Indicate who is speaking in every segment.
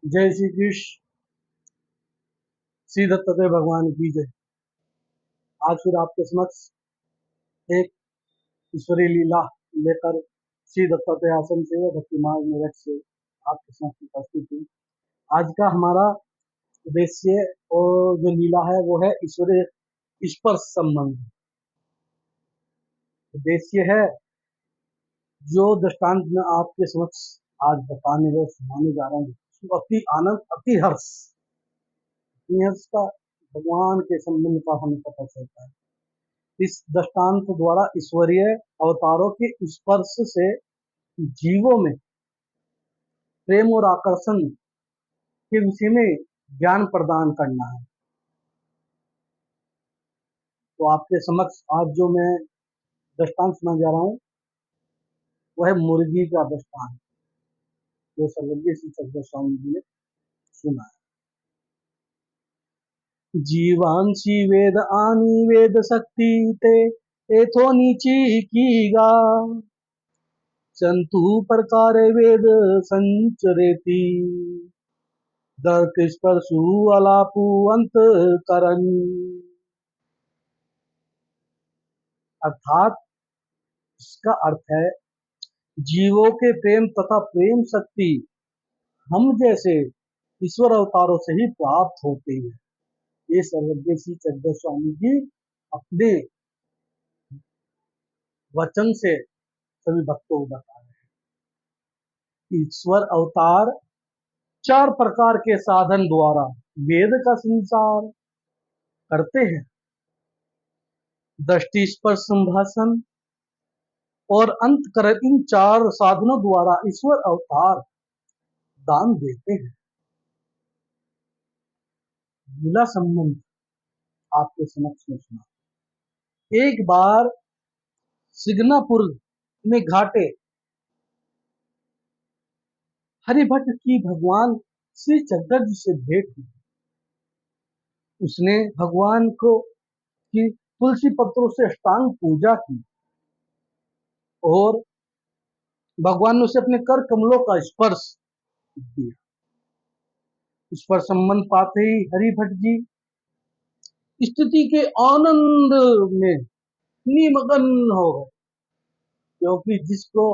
Speaker 1: जय श्री कृष्ण। श्री दत्तात्रेय भगवान की जय। आज फिर आपके समक्ष एक ईश्वरीय लीला लेकर श्री दत्तात्रेय आश्रम से व भक्ति मार्ग मेरठ से आपके समक्ष उपस्थित हूँ। आज का हमारा उद्देश्य और जो लीला है वो है ईश्वरीय स्पर्श संबंध। उद्देश्य है जो दृष्टांत में आपके समक्ष आज बताने व सुनाने जा रहा हूँ, अति आनंद अति हर्ष का भगवान के संबंध का हमें पता चलता है। इस दृष्टांत द्वारा ईश्वरीय अवतारों के स्पर्श से जीवों में प्रेम और आकर्षण के विषय में ज्ञान प्रदान करना है। तो आपके समक्ष आज जो मैं दृष्टांत सुना जा रहा हूँ वह मुर्गी का दृष्टांत, जो सर्वज्ञ श्री चक्रधर स्वामी जी ने सुना है। जीवांशी वेद आनी वेद शक्ति ते एथो नीची कीगा चंतु प्रकार वेद संचरेती दर्क स्पर्शु अलापु अंत करन। अर्थात इसका अर्थ है जीवों के प्रेम तथा प्रेम शक्ति हम जैसे ईश्वर अवतारों से ही प्राप्त होती है। ये सर्वज्ञ श्री चक्रधर स्वामी जी अपने वचन से सभी भक्तों को बता रहे हैं। ईश्वर अवतार 4 प्रकार के साधन द्वारा वेद का संचार करते हैं। दृष्टि स्पर्श संभाषण और अंत कर, इन 4 साधनों द्वारा ईश्वर अवतार दान देते हैं। लीला संबंध आपके समक्ष में सुना। एक बार सिग्नापुर में घाटे हरिभट्ट की भगवान श्री चक्रधर जी से भेंट हुई। उसने भगवान को की तुलसी पत्रों से अष्टांग पूजा की और भगवान ने उसे अपने कर कमलों का स्पर्श दिया। इस पर संबंध पाते ही हरिभट्ट जी स्थिति के आनंद में निमग्न हो गए, क्योंकि जिसको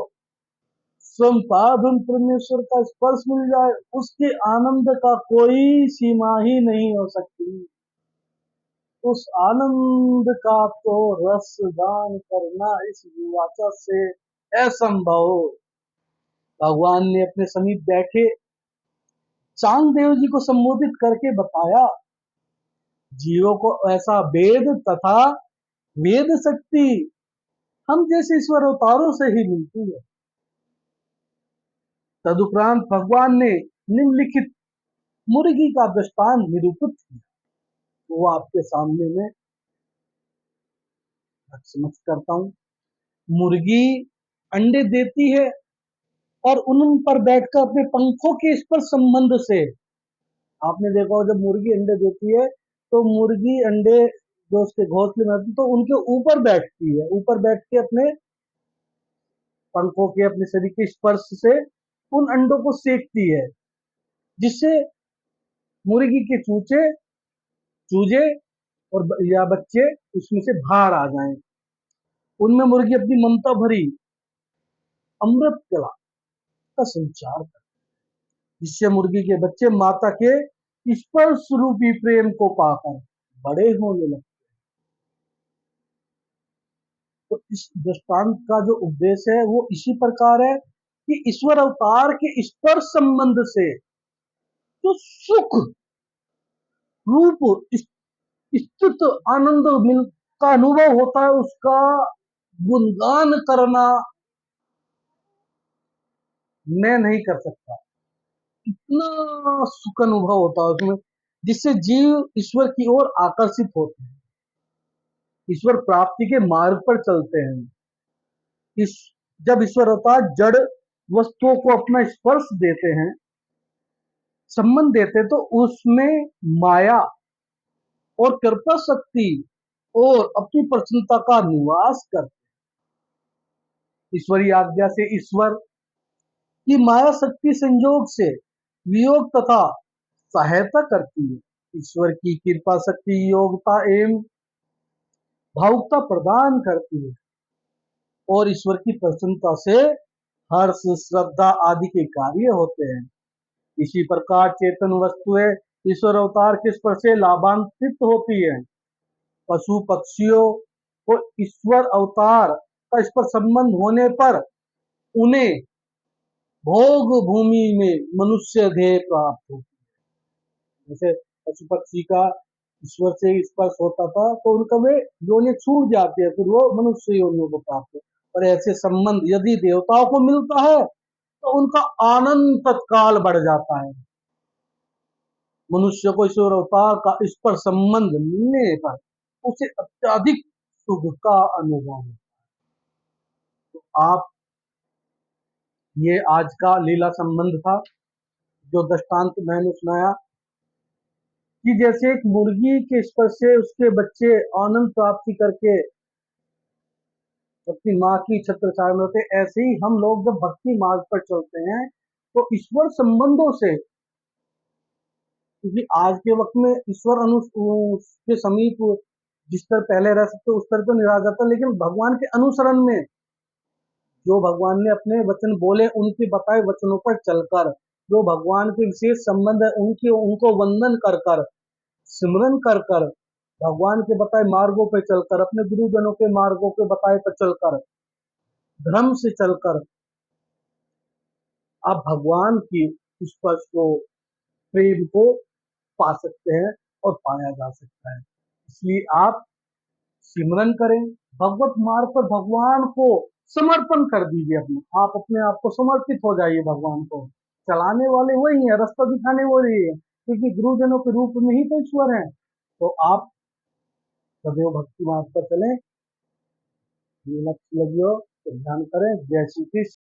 Speaker 1: स्वयं पावन परमेश्वर का स्पर्श मिल जाए उसके आनंद का कोई सीमा ही नहीं हो सकती। उस आनंद का तो रस दान करना इस वाचा से असंभव। भगवान ने अपने समीप बैठे चांगदेव जी को संबोधित करके बताया, जीवों को ऐसा वेद तथा वेद शक्ति हम जैसे ईश्वर अवतारों से ही मिलती है। तदुपरांत भगवान ने निम्नलिखित मुर्गी का दृष्टांत निरूपित किया, वो आपके सामने में समझ करता हूँ। मुर्गी अंडे देती है और उन पर बैठकर अपने पंखों के स्पर्श संबंध से, आपने देखा हो जब मुर्गी अंडे देती है तो मुर्गी अंडे जो उसके घोंसले में आती तो उनके ऊपर बैठती है, ऊपर बैठ के अपने पंखों के अपने शरीर के स्पर्श से उन अंडों को सेकती है, जिससे मुर्गी के चूजे और या बच्चे उसमें से बाहर आ जाएं। उनमें मुर्गी अपनी ममता भरी अमृत कला का संचार करती, जिससे मुर्गी के बच्चे माता के स्पर्श रूपी प्रेम को पाकर बड़े होने लगते। तो इस दृष्टांत का जो उद्देश्य है वो इसी प्रकार है कि ईश्वर अवतार के स्पर्श संबंध से जो सुख रूप स्थित आनंद का अनुभव होता है उसका गुणगान करना मैं नहीं कर सकता। इतना सुख अनुभव होता है उसमें, जिससे जीव ईश्वर की ओर आकर्षित होते हैं, ईश्वर प्राप्ति के मार्ग पर चलते हैं। जब ईश्वर अवतार जड़ वस्तुओं को अपना स्पर्श देते हैं, संबंध देते, तो उसमें माया और कृपा शक्ति और अपनी प्रसन्नता का निवास करते। ईश्वरीय आज्ञा से ईश्वर की माया शक्ति संयोग से वियोग तथा सहायता करती है। ईश्वर की कृपा शक्ति योग्यता एवं भावुकता प्रदान करती है और ईश्वर की प्रसन्नता से हर्ष श्रद्धा आदि के कार्य होते हैं। इसी प्रकार चेतन वस्तुएं ईश्वर अवतार के स्पर्श से लाभान्वित होती है। पशु पक्षियों को ईश्वर अवतार का स्पर्श संबंध होने पर उन्हें भोग भूमि में मनुष्य देह प्राप्त होती है। जैसे पशु पक्षी का ईश्वर से स्पर्श होता था तो उनका वे योनि छूट जाती है, फिर वो मनुष्य योनियों को प्राप्त है। और ऐसे संबंध यदि देवताओं को मिलता है तो उनका आनंद तत्काल बढ़ जाता है। मनुष्य को ईश्वर अवतार का स्पर्श संबंध मिलने पर उसे अत्यधिक सुख का अनुभव है। तो आप ये आज का लीला संबंध था जो दृष्टांत मैंने सुनाया कि जैसे एक मुर्गी के स्पर्श से उसके बच्चे आनंद प्राप्ति करके अपनी माँ की छत्र छाया में होते, ऐसे ही हम लोग जब भक्ति मार्ग पर चलते हैं तो ईश्वर संबंधों से, क्योंकि आज के वक्त में ईश्वर के समीप जिस तरह पहले रह सकते उस तरह तो नहीं रहा जाता, लेकिन भगवान के अनुसरण में जो भगवान ने अपने वचन बोले उनके बताए वचनों पर चलकर, जो भगवान के विशेष संबंध है उनके उनको वंदन कर कर, सिमरन कर कर, भगवान के बताए मार्गों पर चलकर, अपने गुरुजनों के मार्गों के बताए पर चलकर, धर्म से चलकर आप भगवान की स्पर्श को, प्रेम को पा सकते हैं और पाया जा सकता है। इसलिए आप सिमरन करें, भगवत मार्ग पर भगवान को समर्पण कर दीजिए अपने आप, अपने आप को समर्पित हो जाइए भगवान को। चलाने वाले वही है, रास्ता दिखाने वही है, क्योंकि गुरुजनों के रूप में ही तो ईश्वर है। तो आप सदैव भक्ति मार्ग पर चलें, लक्ष्य लगियो तो ध्यान करें। जय श्री कृष्ण।